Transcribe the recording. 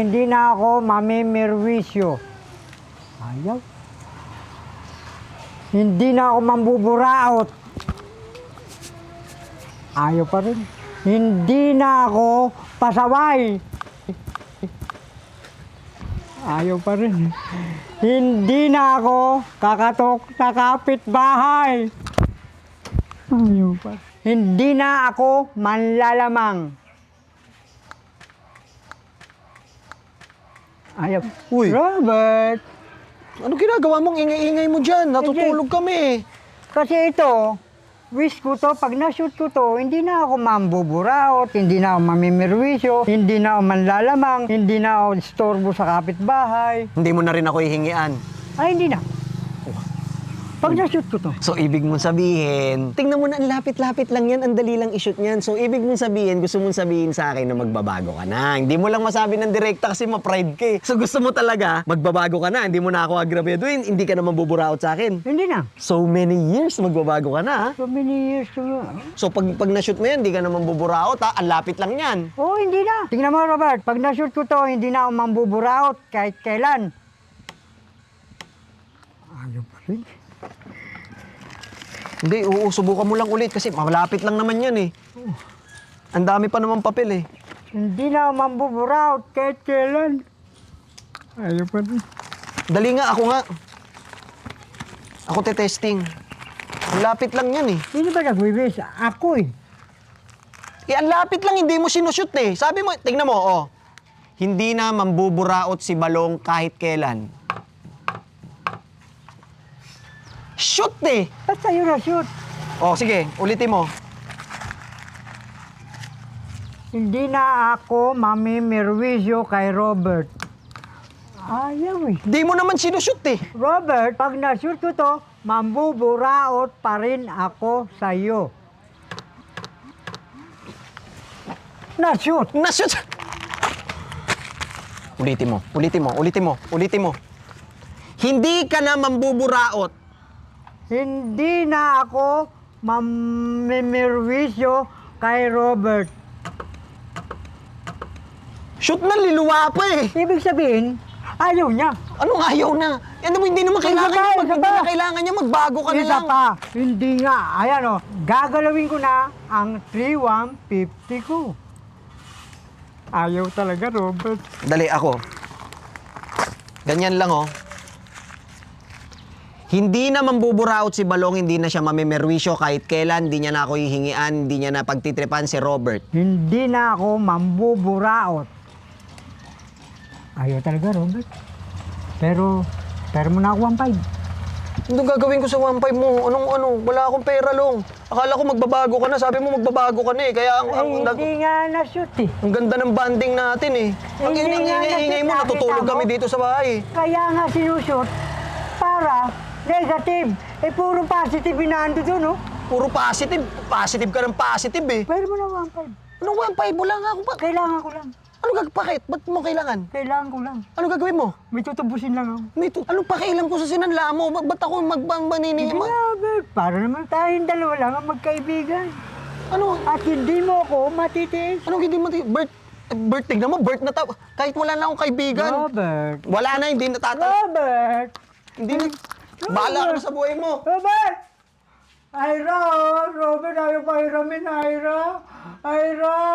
Hindi na ako mamimerwisyo. Ayaw. Hindi na ako mambuburaot. Ayaw pa rin. Hindi na ako pasaway. Ayaw pa rin. Hindi na ako kakatok sa kapitbahay. Ayaw pa. Hindi na ako manlalamang. Ayaw. Uy. Robert, Ano ginagawa mong ingay-ingay mo dyan? Natutulog kami. kasi ito, wish ko to, pag na-shoot ko to, hindi na ako mambuburaot, hindi na ako mamimirwisyo, hindi na ako manlalamang, hindi na ako istorbo sa kapitbahay. Hindi mo na rin ako hihingian. Ay, hindi na. Pag na-shoot ko to. So, ibig mong sabihin, tingnan mo na, ang lapit-lapit lang yan, ang dali lang i-shoot niyan. So, ibig mong sabihin, gusto mong sabihin sa akin na magbabago ka na. Hindi mo lang masabi ng direkta kasi ma-pride ka eh. So, gusto mo talaga, magbabago ka na, hindi mo na ako agrabeduhin, hindi ka naman buburaot sa akin. Hindi na. So many years, magbabago ka na ha? So many years to go. So, pag na-shoot mo yan, hindi ka naman buburaot ha? Ang lapit lang yan. Oo, hindi na. Tingnan mo, Robert, pag na-shoot ko to, hindi na ako mambuburaot kahit kailan. Ayaw pa rin. Hindi, subukan mo lang ulit kasi malapit lang naman yan eh. Ang dami pa naman papel eh. Hindi na ako mambuburaot kahit kailan. Ayaw pa rin. Dali nga, ako nga. Ako te-testing. Ang lapit lang yan eh. Sino ba nag-wish? Ako eh. Eh, ang lapit lang, hindi mo sinushoot eh. Sabi mo, tingnan mo, oh. Hindi na mambuburaot si Balong kahit kailan. Shoot eh! Ba't sa'yo na-shoot? Oh, sige, ulitin mo. Hindi na ako mamimirwisyo kay Robert. Ayaw eh. Di mo naman sinushoot eh. Robert, pag na-shoot ko to, mambuburaot pa rin ako sa'yo. Na-shoot! Nashoot! Ulitin mo, ulitin mo, ulitin mo, ulitin mo. Hindi ka na mambuburaot. Hindi na ako mamimirwisyo kay Robert. Shoot na, liluwa pa eh. Ibig sabihin, ayaw niya. Anong ayaw na? Ano mo, hindi naman kailangan niya, Isa hindi pa. na kailangan niya, magbago ka na Isa lang. pa, hindi nga. Ayan o, gagalawin ko na ang 3-1-50 ko. Ayaw talaga, Robert. Dali, ako. Ganyan lang oh. Hindi na mambuburaot si Balong, hindi na siya mamimerwisyo kahit kailan, hindi niya na ako hihingian, hindi niya na pagtitripan si Robert. Hindi na ako mambuburaot. Ayaw talaga, Robert. Pero mo na ako 1.5. Anong gagawin ko sa 1.5 mo? Anong? Wala akong pera, Long. Akala ko magbabago ka na. Sabi mo magbabago ka na eh. Kaya Hindi nga na-shoot eh. ang ganda ng banding natin eh. Pag Hindi nga ingay mo, nakita natutulog mo. kami dito sa bahay. Kaya nga sinushoot para negative. Eh, puro positive inaando doon, no? Puro positive. Positive ka ng positive eh. Pero mo na 1.5. Anong 1.5 mo lang ako pa? Kailangan ko lang. Bakit? Ba't mo kailangan? Kailangan ko lang. Ano gagawin mo? May tutubusin lang ako. Anong pakialam ko sa sinanla mo? Ba't ako magbangbanini? Grabe, para naman tayong dalawa lang ang magkaibigan. Ano? At hindi mo ako matitiis. Anong hindi mo? Bert, tignan mo, Bert na tao. Kahit wala na akong kaibigan. Robert. Wala na, hindi natatala. Robert! Hindi na. Bahala ka na sa buhay mo. Robert! Ira! Robert, ayaw pa hiramin, Ira! Ira!